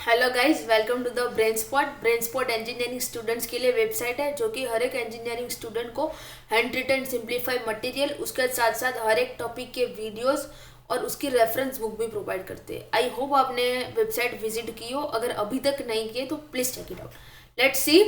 Hello guys, welcome to the brain spot. Brain spot engineering students के लिए website है जो कि हर एक इंजीनियरिंग स्टूडेंट को हैंड रिटन सिंप्लीफाई मटेरियल, उसके साथ साथ हर एक टॉपिक के वीडियोस और उसकी रेफरेंस बुक भी प्रोवाइड करते हैं। आई होप आपने वेबसाइट विजिट की हो। अगर अभी तक नहीं किए तो please check it out. Let's see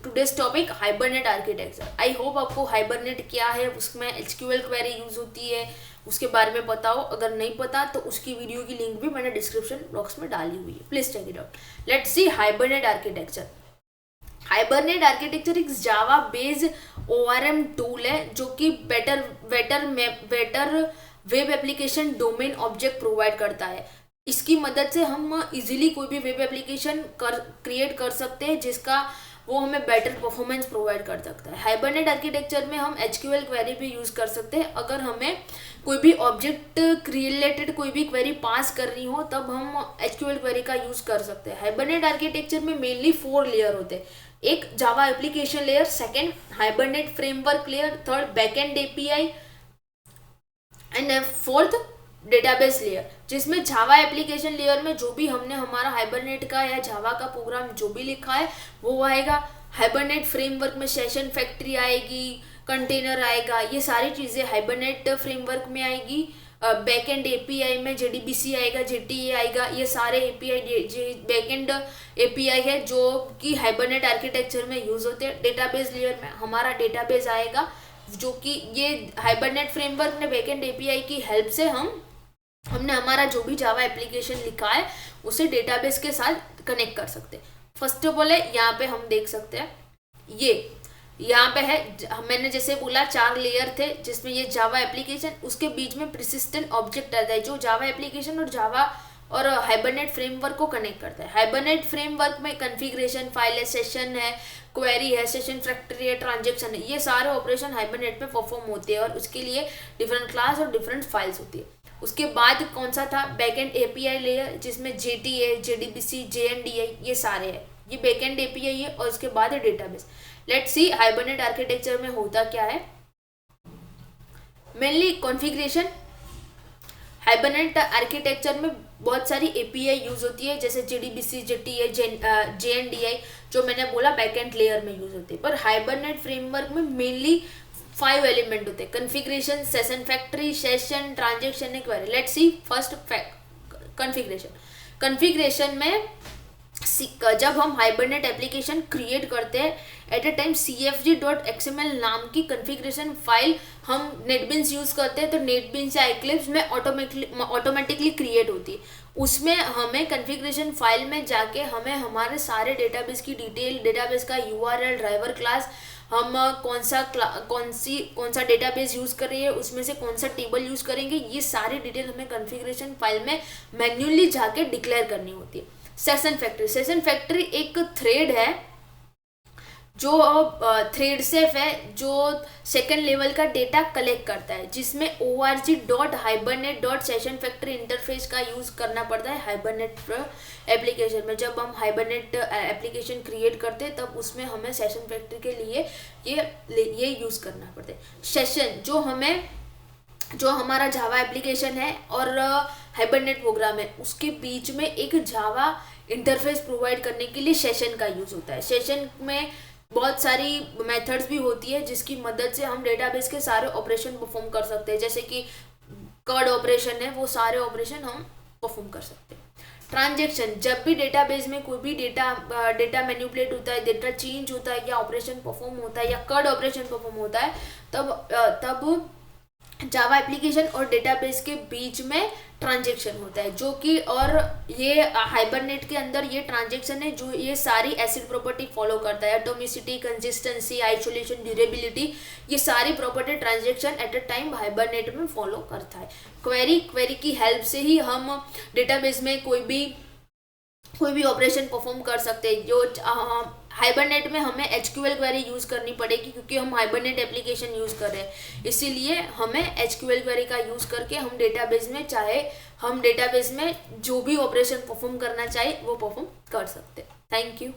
today's topic, hibernate architecture. I hope आपको हाइबरनेट क्या है, उसमें एचक्यूएल क्वेरी यूज होती है, उसके बारे में बताओ। अगर नहीं पता तो उसकी वीडियो की लिंक भी मैंने डिस्क्रिप्शन बॉक्स में डाली हुई है, please check it out. Let's see hibernate architecture. Hibernate architecture एक जावा बेस्ड ORM टूल है जो कि better web application domain object provide करता है। इसकी मदद से हम इजीली कोई भी वेब एप्लीकेशन क्रिएट कर सकते हैं जिसका वो हमें बेटर परफॉर्मेंस प्रोवाइड कर सकता है। हाइबरनेट आर्किटेक्चर में हम एचक्यूएल क्वेरी भी यूज़ कर सकते हैं। अगर हमें कोई भी ऑब्जेक्ट रिलेटेड कोई भी क्वेरी पास करनी हो तब हम एचक्यूएल क्वेरी का यूज़ कर सकते हैं। हाइबरनेट आर्किटेक्चर में मेनली 4 लेयर होते हैं। एक Java application layer, second hibernate framework layer, third backend API and fourth database layer, जिसमें जावा एप्लीकेशन लेयर में जो भी हमने हमारा हाइबरनेट का या जावा का प्रोग्राम जो भी लिखा है वो आएगा। हाइबरनेट फ्रेमवर्क में सेशन फैक्ट्री आएगी, कंटेनर आएगा, ये सारी चीज़ें हाइबरनेट फ्रेमवर्क में आएगी। बैकएंड एपीआई में जेडीबीसी आएगा, जेटीए आएगा, ये सारे एपीआई बैकएंड एपीआई है जो कि हाइबरनेट आर्किटेक्चर में यूज होते हैं। डेटाबेस लेयर में हमारा डेटाबेस आएगा जो कि ये हाइबरनेट फ्रेमवर्क ने बैकएंड एपीआई की हेल्प से हमने हमारा जो भी जावा एप्लीकेशन लिखा है उसे डेटाबेस के साथ कनेक्ट कर सकते हैं। फर्स्ट ऑफ ऑल है यहाँ पे हम देख सकते हैं, ये यहाँ पे है, मैंने जैसे बोला 4 लेयर थे जिसमें ये जावा एप्लीकेशन, उसके बीच में प्रिसिस्टेंट ऑब्जेक्ट आता है जो जावा एप्लीकेशन और जावा और हाइबरनेट फ्रेमवर्क को कनेक्ट करता है। हाइबरनेट फ्रेमवर्क में कॉन्फ़िगरेशन फाइल है, सेशन है, क्वेरी है, सेशन फैक्ट्री है, ट्रांजेक्शन है, ये सारे ऑपरेशन हाइबरनेट में परफॉर्म होते हैं और उसके लिए डिफरेंट क्लास और डिफरेंट फाइल्स होती है। उसके बाद कौन सा था, बैकएंड एपीआई लेयर जिसमें जेटीए, जेडीबीसी, जेएनडीआई ये सारे हैं, ये बैकएंड एपीआई है। और उसके बाद है database. Let's see hibernate architecture में होता क्या है। Mainly configuration. हाइबरनेट आर्किटेक्चर में बहुत सारी एपीआई यूज होती है जैसे जेडीबीसी, जेटीए, जेएनडीआई जो मैंने बोला बैकएंड लेयर में यूज होती है। पर हाइबरनेट फ्रेमवर्क में मेनली 5 एलिमेंट होते हैं, configuration, session factory, session, transaction, query. Let's see first configuration. Configuration में जब हम हाइबरनेट एप्लीकेशन क्रिएट करते हैं एट ए टाइम cfg.xml नाम की कॉन्फ़िगरेशन फाइल हम नेटबिन्स यूज़ करते हैं तो नेटबिन्स या इक्लिप्स में ऑटोमेटिकली क्रिएट होती है। उसमें हमें कॉन्फ़िगरेशन फाइल में जाके हमें हमारे सारे डेटाबेस की डिटेल, डेटाबेस का URL, ड्राइवर क्लास, हम कौन सा डेटाबेस यूज़ कर रही है, उसमें से कौन सा टेबल यूज़ करेंगे, ये सारी डिटेल हमें कॉन्फ़िगरेशन फाइल में मैन्युअली जाके डिक्लेयर करनी होती है। Session factory. सेशन फैक्ट्री एक थ्रेड है जो थ्रेड सेफ है जो सेकेंड लेवल का डेटा कलेक्ट करता है, जिसमें org.hibernate.sessionFactory इंटरफेस का यूज़ करना पड़ता है हाइबरनेट एप्लीकेशन में। जब हम हाइबरनेट एप्लीकेशन क्रिएट करते हैं तब उसमें हमें सेशन फैक्ट्री के लिए ये यूज़ करना पड़ता है। सेशन जो हमारा जावा एप्लीकेशन है और हाइबरनेट प्रोग्राम है उसके बीच में एक जावा इंटरफेस प्रोवाइड करने के लिए सेशन का यूज़ होता है। सेशन में बहुत सारी मेथड्स भी होती है जिसकी मदद से हम डेटाबेस के सारे ऑपरेशन परफॉर्म कर सकते हैं, जैसे कि कड ऑपरेशन है, वो सारे ऑपरेशन हम परफॉर्म कर सकते हैं। ट्रांजेक्शन, जब भी डेटाबेस में कोई भी डेटा मैनिपुलेट होता है, डेटा चेंज होता है या ऑपरेशन परफॉर्म होता है या कड ऑपरेशन परफॉर्म होता है तब जावा एप्लीकेशन और डेटाबेस के बीच में ट्रांजेक्शन होता है जो कि, और ये हाइबरनेट के अंदर ये ट्रांजेक्शन है जो ये सारी एसिड प्रॉपर्टी फॉलो करता है, एटोमिसिटी, कंसिस्टेंसी, आइसोलेशन, ड्यूरेबिलिटी, ये सारी property transaction at a time hibernate में फॉलो करता है। क्वेरी की हेल्प से ही हम डेटाबेस में कोई भी ऑपरेशन परफॉर्म कर सकते हैं। जो हाइबरनेट में हमें एचक्यूएल क्वेरी यूज़ करनी पड़ेगी क्योंकि हम हाइबरनेट एप्लीकेशन यूज़ कर रहे हैं, इसीलिए हमें एचक्यूएल क्वेरी का यूज़ करके हम डेटाबेस में जो भी ऑपरेशन परफॉर्म करना चाहे वो परफॉर्म कर सकते हैं। Thank you.